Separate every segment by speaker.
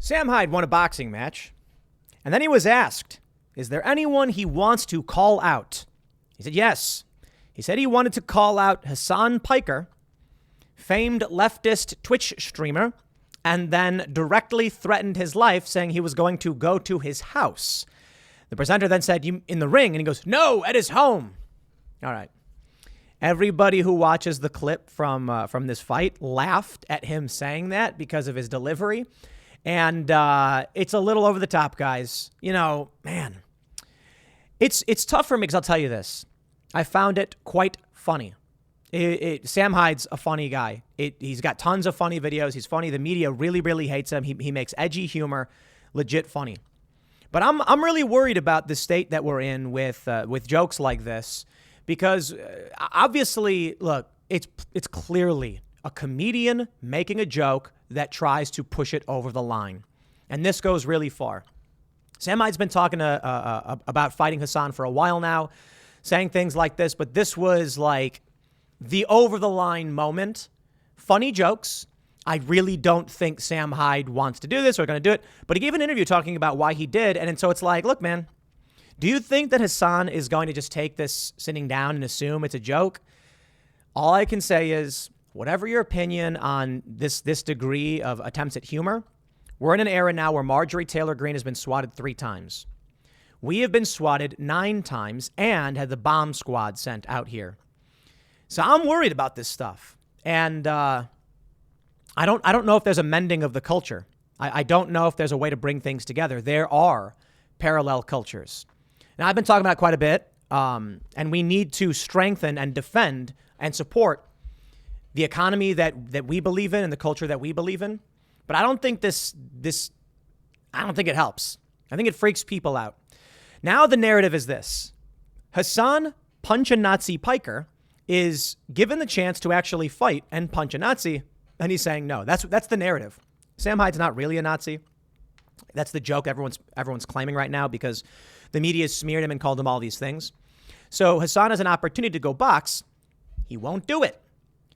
Speaker 1: Sam Hyde won a boxing match, and then he was asked, is there anyone he wants to call out? He said yes. He said he wanted to call out Hasan Piker, famed leftist Twitch streamer, and then directly threatened his life, saying he was going to go to his house. The presenter then said, "You in the ring?" And he goes, "No, at his home." All right. Everybody who watches the clip from this fight laughed at him saying that because of his delivery. And it's a little over the top, guys. You know, man, it's tough for me because I'll tell you this. I found it quite funny. Sam Hyde's a funny guy. He's got tons of funny videos. He's funny. The media really, really hates him. He makes edgy humor, legit funny. But I'm really worried about the state that we're in with jokes like this, because obviously, look, it's clearly a comedian making a joke that tries to push it over the line, and this goes really far. Sam Hyde's been talking about fighting Hasan for a while now, saying things like this, but this was like the over the line moment. Funny jokes. I really don't think Sam Hyde wants to do this or going to do it, but he gave an interview talking about why he did. And so it's like, look, man, do you think that Hasan is going to just take this sitting down and assume it's a joke? All I can say is, whatever your opinion on this degree of attempts at humor, we're in an era now where Marjorie Taylor Greene has been swatted 3 times. We have been swatted 9 times and had the bomb squad sent out here. So I'm worried about this stuff. And I don't know if there's a mending of the culture. I don't know if there's a way to bring things together. There are parallel cultures. Now, I've been talking about it quite a bit, and we need to strengthen and defend and support the economy that we believe in and the culture that we believe in. But I don't think I don't think it helps. I think it freaks people out. Now the narrative is this. Hasan Punch a Nazi Piker is given the chance to actually fight and punch a Nazi, and he's saying no. That's the narrative. Sam Hyde's not really a Nazi. That's the joke everyone's claiming right now because the media has smeared him and called him all these things. So Hasan has an opportunity to go box. He won't do it.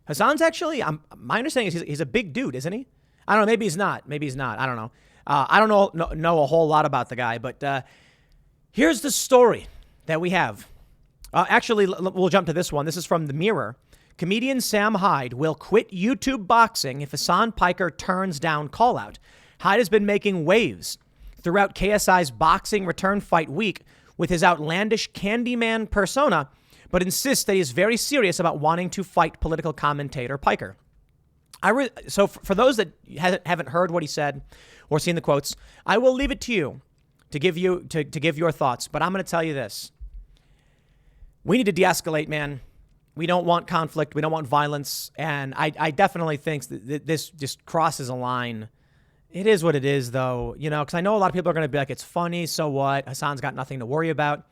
Speaker 1: Hasan's actually, my understanding is he's a big dude, isn't he? I don't know. Maybe he's not. I don't know. I don't know a whole lot about the guy, but here's the story that we have. Actually, we'll jump to this one. This is from The Mirror. Comedian Sam Hyde will quit YouTube boxing if Hasan Piker turns down call-out. Hyde has been making waves throughout KSI's boxing return fight week with his outlandish Candyman persona, but insists that he is very serious about wanting to fight political commentator Piker. So for those that haven't heard what he said or seen the quotes, I will leave it to you to give your thoughts. But I'm going to tell you this. We need to de-escalate, man. We don't want conflict. We don't want violence. And I definitely think that this just crosses a line. It is what it is, though, because I know a lot of people are going to be like, it's funny, so what? Hasan's got nothing to worry about.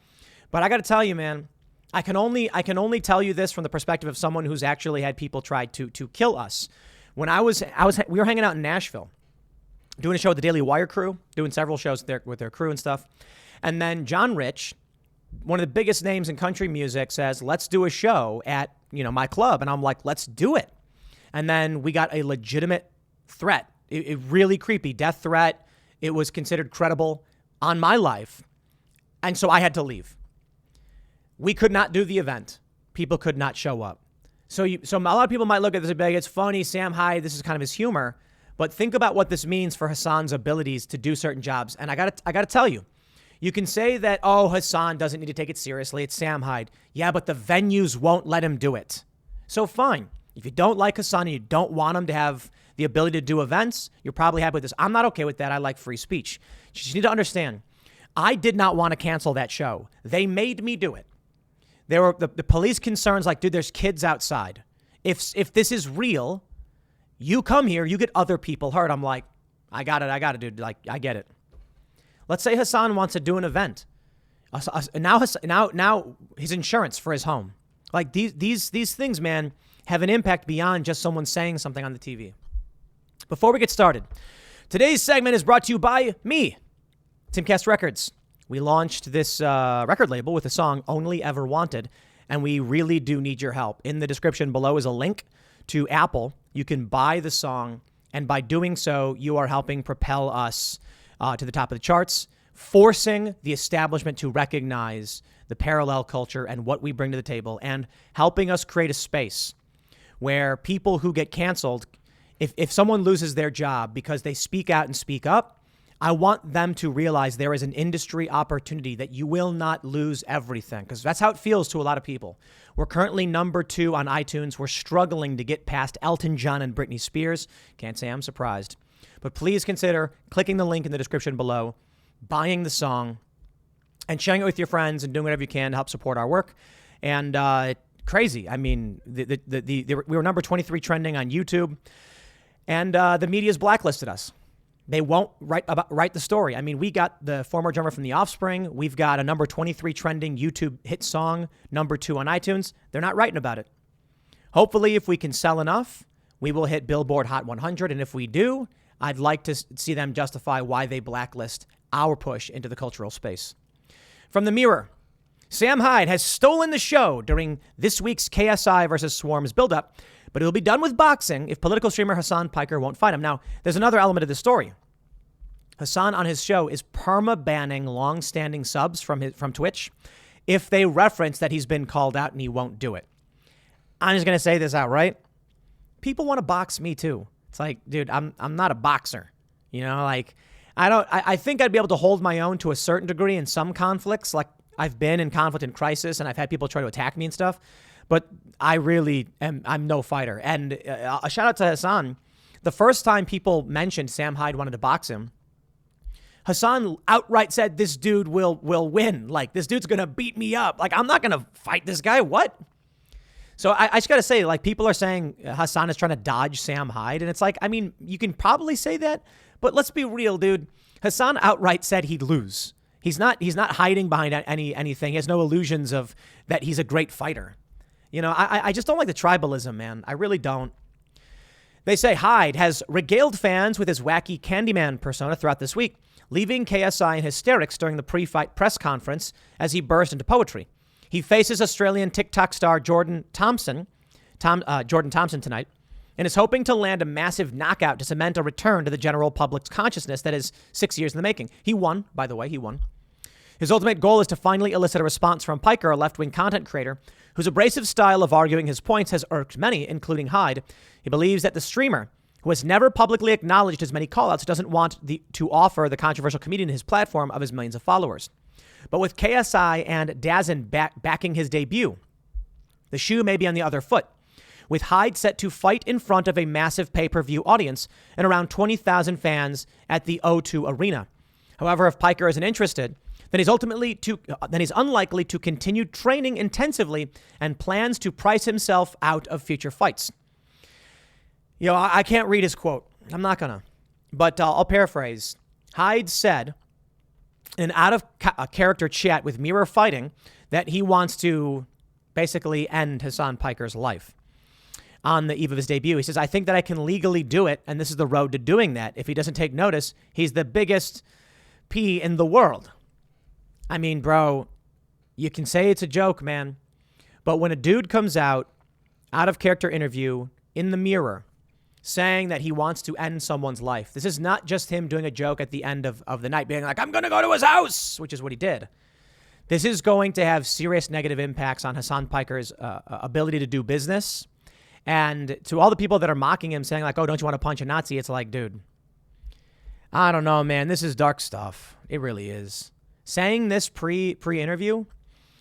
Speaker 1: But I got to tell you, man, I can only tell you this from the perspective of someone who's actually had people try to kill us. When we were hanging out in Nashville, doing a show with the Daily Wire crew, doing several shows with their crew and stuff. And then John Rich, one of the biggest names in country music, says, let's do a show at, my club. And I'm like, let's do it. And then we got a legitimate threat. It really creepy death threat. It was considered credible on my life. And so I had to leave. We could not do the event. People could not show up. So a lot of people might look at this and be like, it's funny, Sam Hyde, this is kind of his humor. But think about what this means for Hasan's abilities to do certain jobs. And I gotta tell you, you can say that, oh, Hasan doesn't need to take it seriously. It's Sam Hyde. Yeah, but the venues won't let him do it. So fine. If you don't like Hasan and you don't want him to have the ability to do events, you're probably happy with this. I'm not okay with that. I like free speech. You just need to understand, I did not want to cancel that show. They made me do it. There were the police concerns like, dude, there's kids outside. If this is real, you come here, you get other people hurt. I'm like, I got it, dude. Like, I get it. Let's say Hasan wants to do an event. Now his insurance for his home. Like these things, man, have an impact beyond just someone saying something on the TV. Before we get started, today's segment is brought to you by me, Timcast Records. We launched this record label with the song Only Ever Wanted, and we really do need your help. In the description below is a link to Apple. You can buy the song And by doing so, you are helping propel us to the top of the charts, forcing the establishment to recognize the parallel culture and what we bring to the table, and helping us create a space where people who get canceled, if someone loses their job because they speak out and speak up, I want them to realize there is an industry opportunity, that you will not lose everything, because that's how it feels to a lot of people. We're currently number 2 on iTunes. We're struggling to get past Elton John and Britney Spears. Can't say I'm surprised. But please consider clicking the link in the description below, buying the song, and sharing it with your friends, and doing whatever you can to help support our work. And crazy. I mean, we were number 23 trending on YouTube, and the media's blacklisted us. They won't write the story. I mean, we got the former drummer from The Offspring. We've got a number 23 trending YouTube hit song, number 2 on iTunes. They're not writing about it. Hopefully, if we can sell enough, we will hit Billboard Hot 100. And if we do, I'd like to see them justify why they blacklist our push into the cultural space. From the Mirror, Sam Hyde has stolen the show during this week's KSI versus Swarm's buildup, but it'll be done with boxing if political streamer Hasan Piker won't fight him. Now, there's another element of the story. Hasan on his show is perma-banning long-standing subs from Twitch if they reference that he's been called out, and he won't do it. I'm just going to say this outright. People want to box me too. It's like, dude, I'm not a boxer. You know, like, I think I'd be able to hold my own to a certain degree in some conflicts. Like, I've been in conflict and crisis, and I've had people try to attack me and stuff. But I really I'm no fighter. And a shout out to Hasan. The first time people mentioned Sam Hyde wanted to box him, Hasan outright said, this dude will win. Like, this dude's going to beat me up. Like, I'm not going to fight this guy. What? So I just got to say, like, people are saying Hasan is trying to dodge Sam Hyde. And it's like, I mean, you can probably say that, but let's be real, dude. Hasan outright said he'd lose. He's not hiding behind anything. He has no illusions of that he's a great fighter. You know, I just don't like the tribalism, man. I really don't. They say Hyde has regaled fans with his wacky Candyman persona throughout this week, leaving KSI in hysterics during the pre-fight press conference as he burst into poetry. He faces Australian TikTok star Jordan Thompson tonight, and is hoping to land a massive knockout to cement a return to the general public's consciousness that is 6 years in the making. He won, by the way, he won. His ultimate goal is to finally elicit a response from Piker, a left-wing content creator whose abrasive style of arguing his points has irked many, including Hyde. He believes that the streamer, who has never publicly acknowledged his many callouts, doesn't want to offer the controversial comedian his platform of his millions of followers. But with KSI and Dazn backing his debut, the shoe may be on the other foot, with Hyde set to fight in front of a massive pay-per-view audience and around 20,000 fans at the O2 Arena. However, if Piker isn't interested, then he's unlikely to continue training intensively and plans to price himself out of future fights. You know, I can't read his quote. I'm not gonna. But I'll paraphrase. Hyde said in an out-of-character chat with Mirror Fighting that he wants to basically end Hasan Piker's life. On the eve of his debut, he says, I think that I can legally do it, and this is the road to doing that. If he doesn't take notice, he's the biggest P in the world. I mean, bro, you can say it's a joke, man. But when a dude comes out of character interview in the Mirror saying that he wants to end someone's life, this is not just him doing a joke at the end of the night being like, I'm going to go to his house, which is what he did. This is going to have serious negative impacts on Hasan Piker's ability to do business. And to all the people that are mocking him saying like, oh, don't you want to punch a Nazi? It's like, dude, I don't know, man. This is dark stuff. It really is. Saying this pre-interview,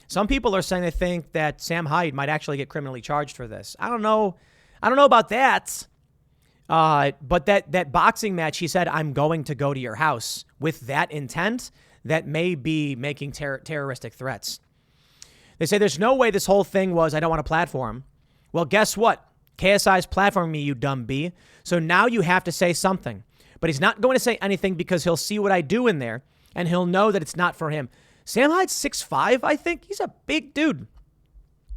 Speaker 1: some people are saying they think that Sam Hyde might actually get criminally charged for this. I don't know about that. But that boxing match, he said, I'm going to go to your house with that intent, that may be making terroristic threats. They say there's no way this whole thing was, I don't want a platform. Well, guess what? KSI's platforming me, you dumb B. So now you have to say something. But he's not going to say anything because he'll see what I do in there, and he'll know that it's not for him. Sam Hyde's 6'5", I think. He's a big dude.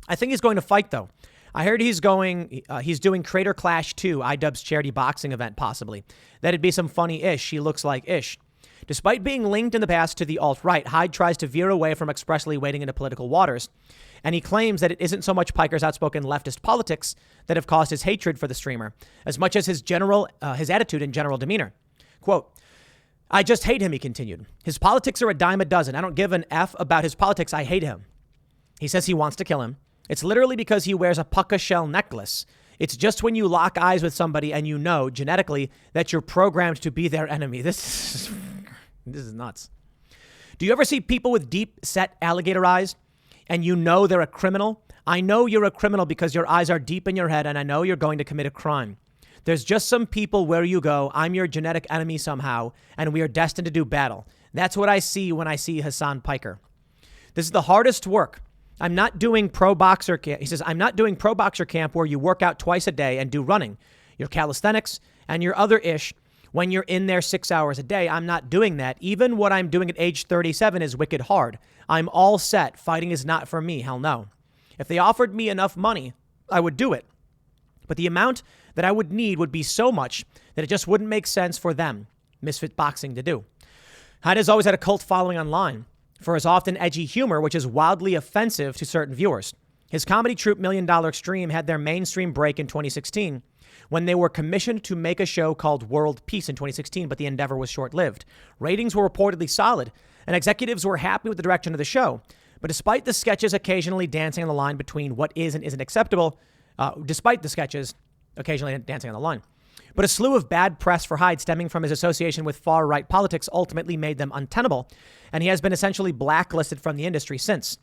Speaker 1: I think he's going to fight, though. I heard he's doing Creator Clash 2, iDubbbz's charity boxing event, possibly. That'd be some funny ish. He looks like ish. Despite being linked in the past to the alt-right, Hyde tries to veer away from expressly wading into political waters, and he claims that it isn't so much Piker's outspoken leftist politics that have caused his hatred for the streamer, as much as his attitude and general demeanor. Quote, I just hate him, he continued. His politics are a dime a dozen. I don't give an F about his politics. I hate him. He says he wants to kill him. It's literally because he wears a puka shell necklace. It's just when you lock eyes with somebody and you know genetically that you're programmed to be their enemy. This is nuts. Do you ever see people with deep set alligator eyes and you know they're a criminal? I know you're a criminal because your eyes are deep in your head and I know you're going to commit a crime. There's just some people where you go, I'm your genetic enemy somehow, and we are destined to do battle. That's what I see when I see Hasan Piker. This is the hardest work. I'm not doing pro boxer camp. He says, I'm not doing pro boxer camp where you work out twice a day and do running. Your calisthenics and your other ish when you're in there 6 hours a day. I'm not doing that. Even what I'm doing at age 37 is wicked hard. I'm all set. Fighting is not for me. Hell no. If they offered me enough money, I would do it. But the amount that I would need would be so much that it just wouldn't make sense for them, Misfit Boxing, to do. Hyde has always had a cult following online for his often edgy humor, which is wildly offensive to certain viewers. His comedy troupe $1 Million Extreme had their mainstream break in 2016 when they were commissioned to make a show called World Peace in 2016, but the endeavor was short-lived. Ratings were reportedly solid, and executives were happy with the direction of the show. But despite the sketches occasionally dancing on the line between what is and isn't acceptable, But a slew of bad press for Hyde stemming from his association with far-right politics ultimately made them untenable, and he has been essentially blacklisted from the industry since.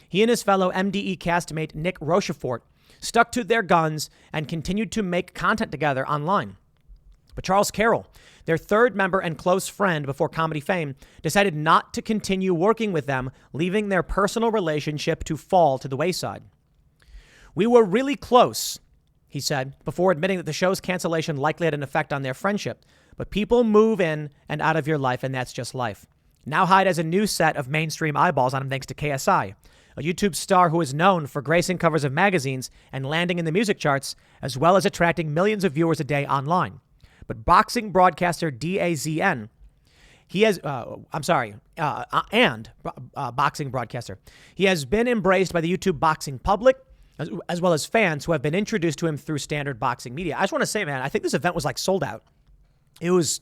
Speaker 1: He and his fellow MDE castmate Nick Rochefort stuck to their guns and continued to make content together online. But Charles Carroll, their third member and close friend before comedy fame, decided not to continue working with them, leaving their personal relationship to fall to the wayside. We were really close, he said, before admitting that the show's cancellation likely had an effect on their friendship. But people move in and out of your life, and that's just life. Now Hyde has a new set of mainstream eyeballs on him thanks to KSI, a YouTube star who is known for gracing covers of magazines and landing in the music charts, as well as attracting millions of viewers a day online. But boxing broadcaster DAZN, boxing broadcaster, he has been embraced by the YouTube boxing public, as well as fans who have been introduced to him through standard boxing media. I just want to say, man, I think this event was like sold out. It's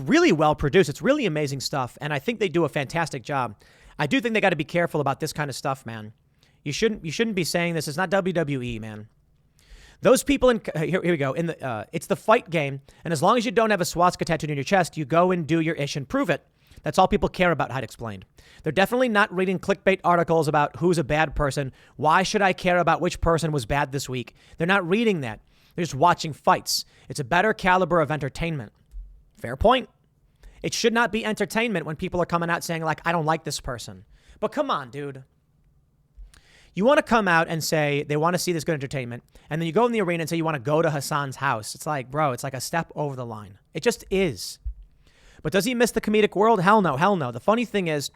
Speaker 1: really well produced. It's really amazing stuff. And I think they do a fantastic job. I do think they got to be careful about this kind of stuff, man. You shouldn't be saying this. It's not WWE, man. Those people here we go. It's the fight game. And as long as you don't have a swastika tattooed on your chest, you go and do your ish and prove it. That's all people care about, Hyde explained. They're definitely not reading clickbait articles about who's a bad person. Why should I care about which person was bad this week? They're not reading that. They're just watching fights. It's a better caliber of entertainment. Fair point. It should not be entertainment when people are coming out saying, like, I don't like this person. But come on, dude. You want to come out and say they want to see this good entertainment, and then you go in the arena and say you want to go to Hasan's house. It's like, bro, it's like a step over the line. It just is. But does he miss the comedic world? Hell no, hell no. The funny thing is,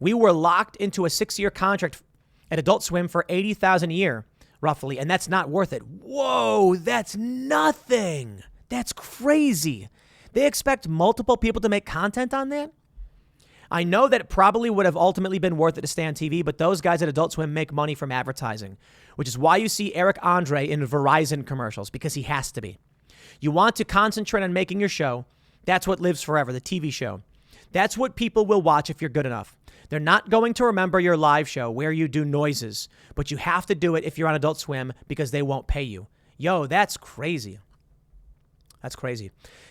Speaker 1: we were locked into a 6-year contract at Adult Swim for $80,000 a year, roughly, and that's not worth it. Whoa, that's nothing. That's crazy. They expect multiple people to make content on that? I know that it probably would have ultimately been worth it to stay on TV, but those guys at Adult Swim make money from advertising, which is why you see Eric Andre in Verizon commercials, because he has to be. You want to concentrate on making your show. That's what lives forever, the TV show. That's what people will watch if you're good enough. They're not going to remember your live show where you do noises, but you have to do it if you're on Adult Swim because they won't pay you. Yo, that's crazy. That's crazy.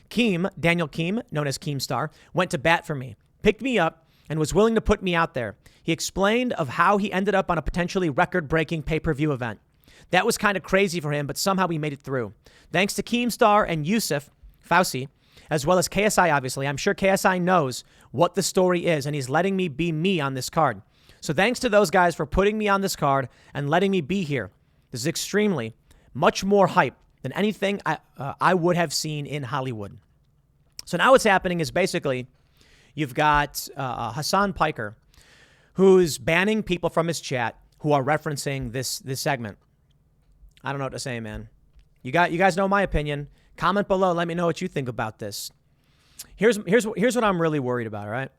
Speaker 1: Daniel Keem, known as Keemstar, went to bat for me, picked me up, and was willing to put me out there. He explained of how he ended up on a potentially record-breaking pay-per-view event. That was kind of crazy for him, but somehow we made it through. Thanks to Keemstar and Yusuf Fauci, as well as KSI, obviously. I'm sure KSI knows what the story is, and he's letting me be me on this card. So thanks to those guys for putting me on this card and letting me be here. This is extremely, much more hype than anything I would have seen in Hollywood. So now what's happening is basically you've got Hasan Piker, who's banning people from his chat who are referencing this segment. I don't know what to say, man. You guys know my opinion. Comment below. Let me know what you think about this. Here's what I'm really worried about, all right?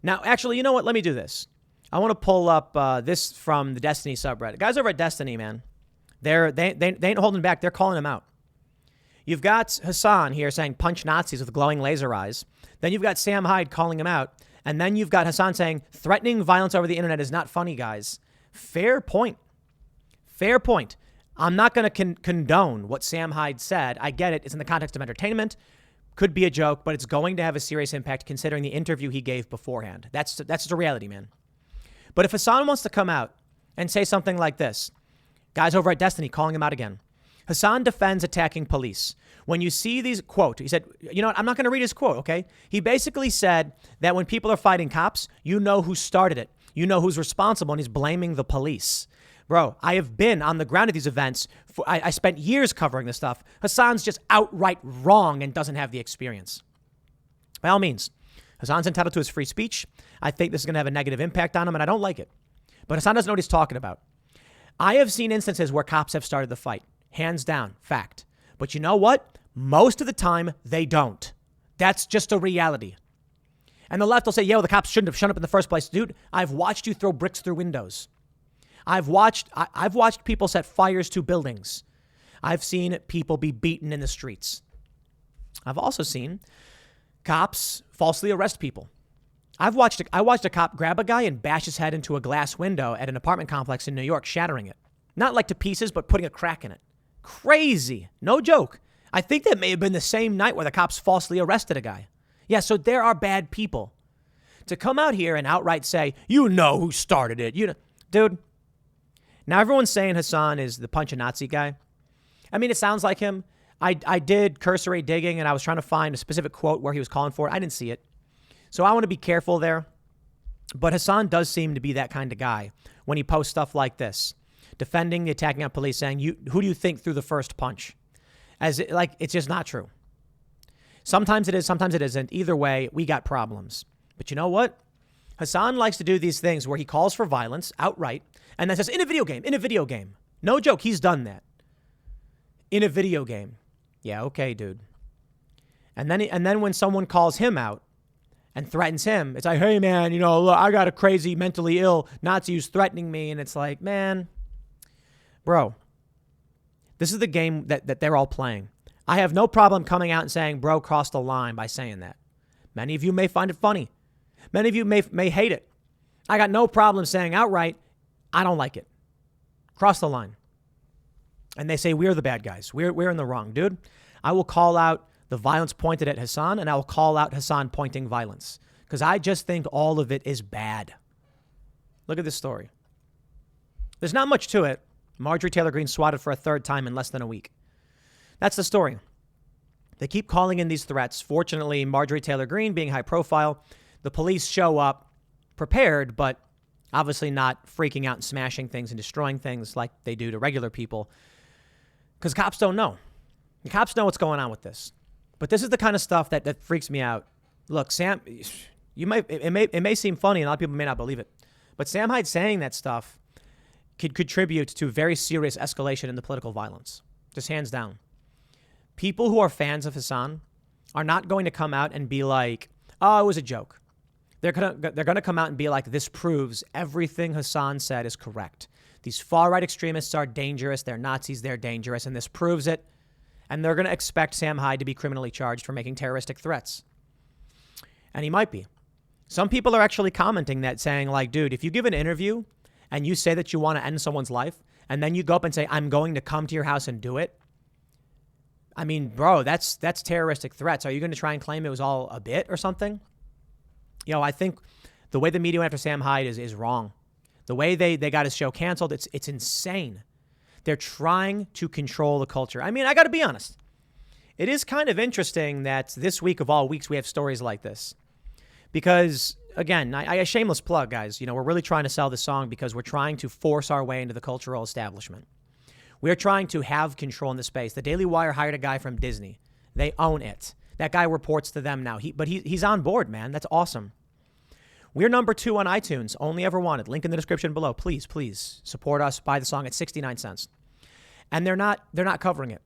Speaker 1: Now, actually, you know what? Let me do this. I want to pull up this from the Destiny subreddit. Guys over at Destiny, man, they ain't holding back. They're calling him out. You've got Hasan here saying punch Nazis with glowing laser eyes. Then you've got Sam Hyde calling him out. And then you've got Hasan saying threatening violence over the internet is not funny, guys. Fair point. Fair point. I'm not going to condone what Sam Hyde said. I get it. It's in the context of entertainment. Could be a joke, but it's going to have a serious impact considering the interview he gave beforehand. That's the reality, man. But if Hasan wants to come out and say something like this, guys over at Destiny calling him out again. Hasan defends attacking police. When you see these, quote, he said, you know what, I'm not going to read his quote, okay? He basically said that when people are fighting cops, you know who started it. You know who's responsible, and he's blaming the police. Bro, I have been on the ground at these events. I spent years covering this stuff. Hasan's just outright wrong and doesn't have the experience. By all means, Hasan's entitled to his free speech. I think this is going to have a negative impact on him, and I don't like it. But Hasan doesn't know what he's talking about. I have seen instances where cops have started the fight. Hands down, fact. But you know what? Most of the time, they don't. That's just a reality. And the left will say, the cops shouldn't have shown up in the first place. Dude, I've watched you throw bricks through windows. I've watched people set fires to buildings. I've seen people be beaten in the streets. I've also seen cops falsely arrest people. I watched a cop grab a guy and bash his head into a glass window at an apartment complex in New York, shattering it. Not like to pieces, but putting a crack in it. Crazy. No joke. I think that may have been the same night where the cops falsely arrested a guy. Yeah, so there are bad people. To come out here and outright say, you know who started it. Dude. Now everyone's saying Hasan is the punch a Nazi guy. I mean, it sounds like him. I did cursory digging and I was trying to find a specific quote where he was calling for it. I didn't see it. So I want to be careful there. But Hasan does seem to be that kind of guy when he posts stuff like this. Defending the attacking on police, saying, who do you think threw the first punch? It's just not true. Sometimes it is, sometimes it isn't. Either way, we got problems. But you know what? Hasan likes to do these things where he calls for violence outright and then says, in a video game. No joke, he's done that. In a video game. Yeah, okay, dude. And then when someone calls him out and threatens him, it's like, hey, man, look, I got a crazy, mentally ill Nazi who's threatening me. And it's like, man, bro, this is the game that they're all playing. I have no problem coming out and saying, bro, crossed the line by saying that. Many of you may find it funny. Many of you may hate it. I got no problem saying outright, I don't like it. Cross the line. And they say, we're the bad guys. We're in the wrong. Dude, I will call out the violence pointed at Hasan, and I will call out Hasan pointing violence. Because I just think all of it is bad. Look at this story. There's not much to it. Marjorie Taylor Greene swatted for a third time in less than a week. That's the story. They keep calling in these threats. Fortunately, Marjorie Taylor Greene being high profile, the police show up prepared, but obviously not freaking out and smashing things and destroying things like they do to regular people. Because cops don't know. The cops know what's going on with this. But this is the kind of stuff that freaks me out. Look, Sam, it may seem funny and a lot of people may not believe it. But Sam Hyde saying that stuff could contribute to very serious escalation in the political violence. Just hands down. People who are fans of Hasan are not going to come out and be like, oh, it was a joke. They're gonna come out and be like, this proves everything Hasan said is correct. These far-right extremists are dangerous. They're Nazis. They're dangerous. And this proves it. And they're going to expect Sam Hyde to be criminally charged for making terroristic threats. And he might be. Some people are actually commenting that, saying like, dude, if you give an interview and you say that you want to end someone's life, and then you go up and say, I'm going to come to your house and do it. I mean, bro, that's terroristic threats. Are you going to try and claim it was all a bit or something? I think the way the media went after Sam Hyde is wrong. The way they got his show canceled, it's insane. They're trying to control the culture. I mean, I got to be honest. It is kind of interesting that this week of all weeks, we have stories like this. Because, again, I a shameless plug, guys. We're really trying to sell this song because we're trying to force our way into the cultural establishment. We're trying to have control in the space. The Daily Wire hired a guy from Disney. They own it. That guy reports to them now. But he's on board, man. That's awesome. We're number 2 on iTunes. Only Ever Wanted. Link in the description below. Please support us. Buy the song at 69 cents. And they're not covering it.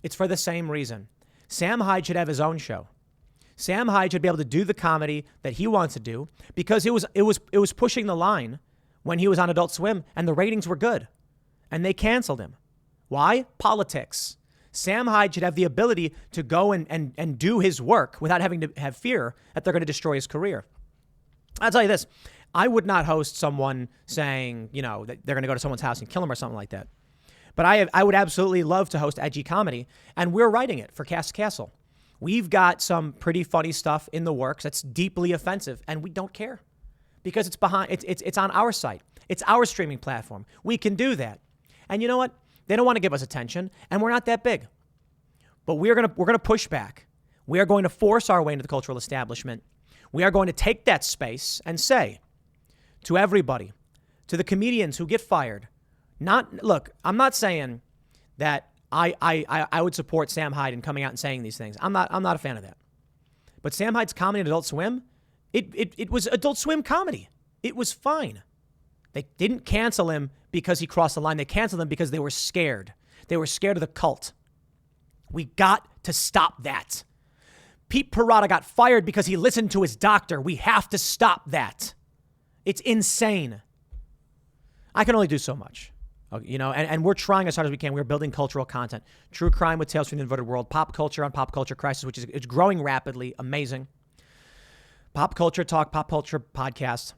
Speaker 1: It's for the same reason. Sam Hyde should have his own show. Sam Hyde should be able to do the comedy that he wants to do because it was pushing the line when he was on Adult Swim and the ratings were good. And they canceled him. Why? Politics. Sam Hyde should have the ability to go and do his work without having to have fear that they're going to destroy his career. I'll tell you this. I would not host someone saying, that they're going to go to someone's house and kill him or something like that. But I would absolutely love to host edgy comedy, and we're writing it for Cast Castle. We've got some pretty funny stuff in the works that's deeply offensive, and we don't care because it's on our site. It's our streaming platform. We can do that. And you know what? They don't want to give us attention, and we're not that big. But we're gonna push back. We are going to force our way into the cultural establishment. We are going to take that space and say to everybody, to the comedians who get fired, look, I'm not saying that I would support Sam Hyde in coming out and saying these things. I'm not a fan of that. But Sam Hyde's comedy on Adult Swim, it was Adult Swim comedy. It was fine. They didn't cancel him because he crossed the line. They canceled him because they were scared. They were scared of the cult. We got to stop that. Pete Parada got fired because he listened to his doctor. We have to stop that. It's insane. I can only do so much. And we're trying as hard as we can. We're building cultural content. True crime with Tales from the Inverted World. Pop culture on Pop Culture Crisis, which is it's growing rapidly. Amazing. Pop culture talk, pop culture podcast.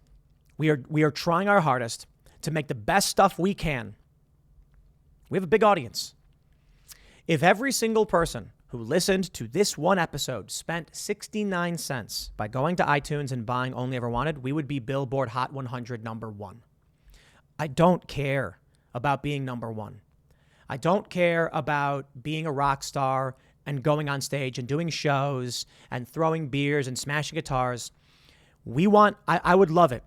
Speaker 1: We are trying our hardest to make the best stuff we can. We have a big audience. If every single person who listened to this one episode spent 69 cents by going to iTunes and buying Only Ever Wanted, we would be Billboard Hot 100 #1. I don't care about being #1. I don't care about being a rock star and going on stage and doing shows and throwing beers and smashing guitars. I would love it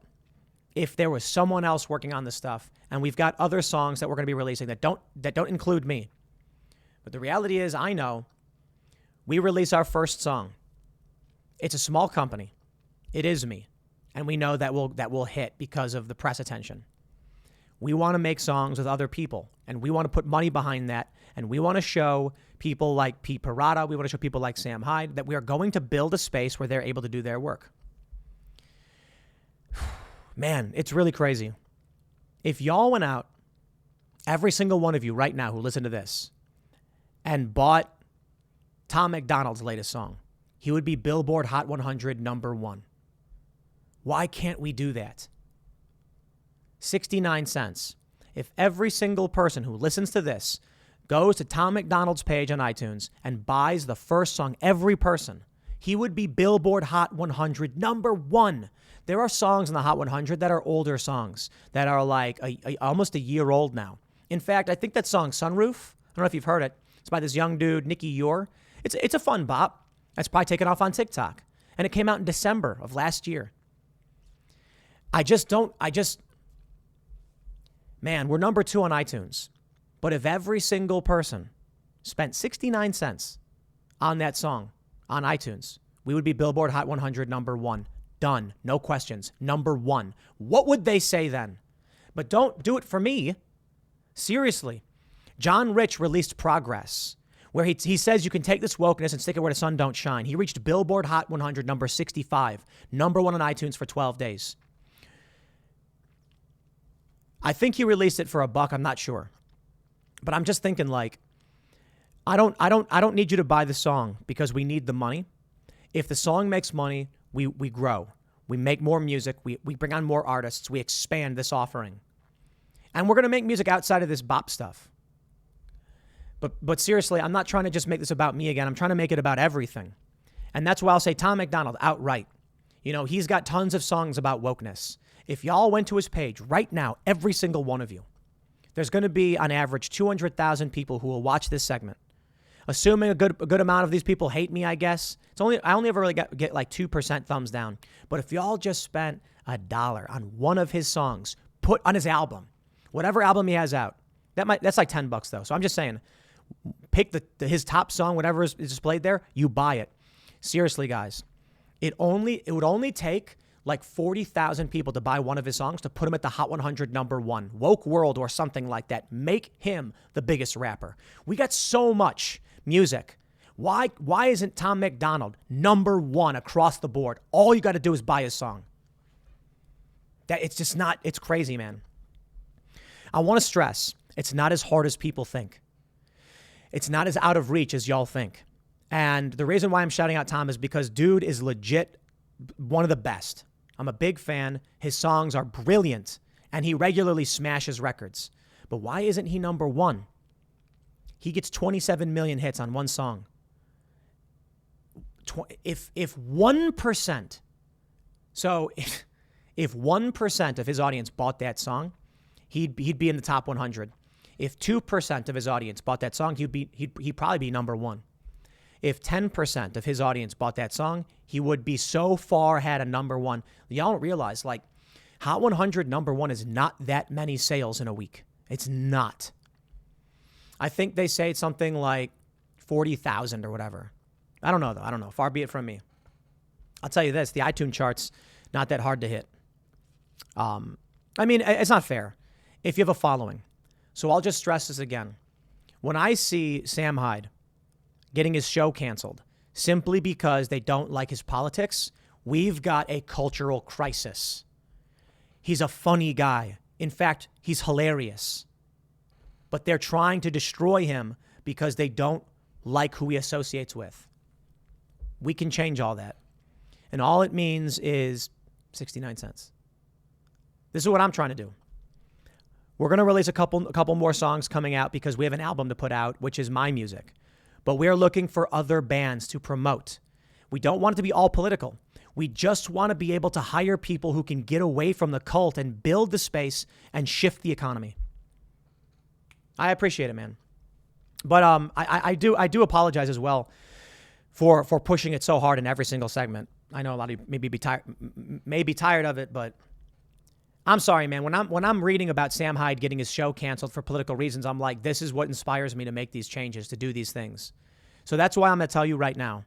Speaker 1: if there was someone else working on this stuff, and we've got other songs that we're going to be releasing that don't include me. But the reality is, I know we release our first song. It's a small company. It is me. And we know that will hit because of the press attention. We want to make songs with other people, and we want to put money behind that, and we want to show people like Pete Parada, we want to show people like Sam Hyde that we are going to build a space where they're able to do their work. Man, it's really crazy. If y'all went out, every single one of you right now who listen to this, and bought Tom MacDonald's latest song, he would be Billboard Hot 100 #1. Why can't we do that? 69 cents. If every single person who listens to this goes to Tom MacDonald's page on iTunes and buys the first song, every person, he would be Billboard Hot 100 #1. There are songs in the Hot 100 that are older songs that are like almost a year old now. In fact, I think that song Sunroof, I don't know if you've heard it. It's by this young dude, Nicky Yor. It's a fun bop. That's probably taken off on TikTok. And it came out in December of last year. Man, we're #2 on iTunes. But if every single person spent 69 cents on that song on iTunes, we would be Billboard Hot 100 #1. Done. No questions. #1. What would they say then? But don't do it for me. Seriously. John Rich released Progress, where he says you can take this wokeness and stick it where the sun don't shine. He reached Billboard Hot 100 #65, #1 on iTunes for 12 days. I think he released it for $1. I'm not sure. But I'm just thinking I don't need you to buy the song because we need the money. If the song makes money, we grow. We make more music. We bring on more artists. We expand this offering. And we're going to make music outside of this bop stuff. But seriously, I'm not trying to just make this about me again. I'm trying to make it about everything. And that's why I'll say Tom MacDonald outright. He's got tons of songs about wokeness. If y'all went to his page right now, every single one of you, there's going to be on average 200,000 people who will watch this segment. Assuming a good amount of these people hate me, I guess. I only ever really get like 2% thumbs down. But if y'all just spent $1 on one of his songs, put on his album, whatever album he has out, that's like $10 though. So I'm just saying, pick his top song, whatever is displayed there, you buy it. Seriously, guys, it would only take like 40,000 people to buy one of his songs to put him at the Hot 100 #1, Woke World or something like that. Make him the biggest rapper. We got so much music. Why isn't Tom MacDonald number one across the board? All you got to do is buy his song. It's just not, it's crazy, man. I want to stress, it's not as hard as people think. It's not as out of reach as y'all think. And the reason why I'm shouting out Tom is because dude is legit one of the best. I'm a big fan. His songs are brilliant, and he regularly smashes records. But why isn't he number one? He gets 27 million hits on one song. If 1%, so if 1% of his audience bought that song, he'd be in the top 100. If 2% of his audience bought that song, he'd probably be number one. If 10% of his audience bought that song, he would be so far ahead of number one. Y'all don't realize, like, Hot 100 number one is not that many sales in a week. It's not. I think they say it's something like 40,000 or whatever. I don't know, though. I don't know. Far be it from me. I'll tell you this. The iTunes charts, not that hard to hit. I mean, it's not fair if you have a following. So I'll just stress this again. When I see Sam Hyde getting his show canceled simply because they don't like his politics, we've got a cultural crisis. He's a funny guy. In fact, he's hilarious. But they're trying to destroy him because they don't like who he associates with. We can change all that. And all it means is 69 cents. This is what I'm trying to do. We're going to release a couple more songs coming out because we have an album to put out, which is my music. But we're looking for other bands to promote. We don't want it to be all political. We just want to be able to hire people who can get away from the cult and build the space and shift the economy. I appreciate it, man. But I do apologize as well for pushing it so hard in every single segment. I know a lot of you may be tired of it, but I'm sorry, man. When I'm reading about Sam Hyde getting his show canceled for political reasons, I'm like, this is what inspires me to make these changes, to do these things. So that's why I'm going to tell you right now,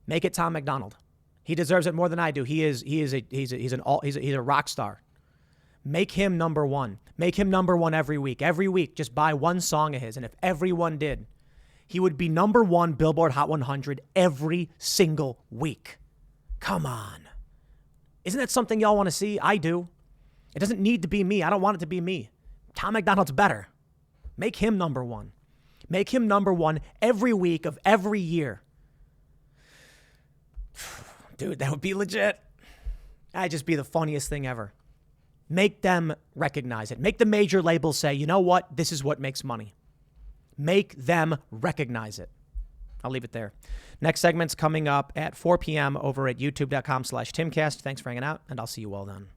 Speaker 1: make it Tom MacDonald. He deserves it more than I do. He's a rock star. Make him number one. Make him number one every week. Every week, just buy one song of his. And if everyone did, he would be number one Billboard Hot 100 every single week. Come on. Isn't that something y'all want to see? I do. It doesn't need to be me. I don't want it to be me. Tom MacDonald's better. Make him number one. Make him number one every week of every year. Dude, that would be legit. That'd just be the funniest thing ever. Make them recognize it. Make the major labels say, you know what? This is what makes money. Make them recognize it. I'll leave it there. Next segment's coming up at 4 p.m. over at youtube.com/Timcast. Thanks for hanging out, and I'll see you all then.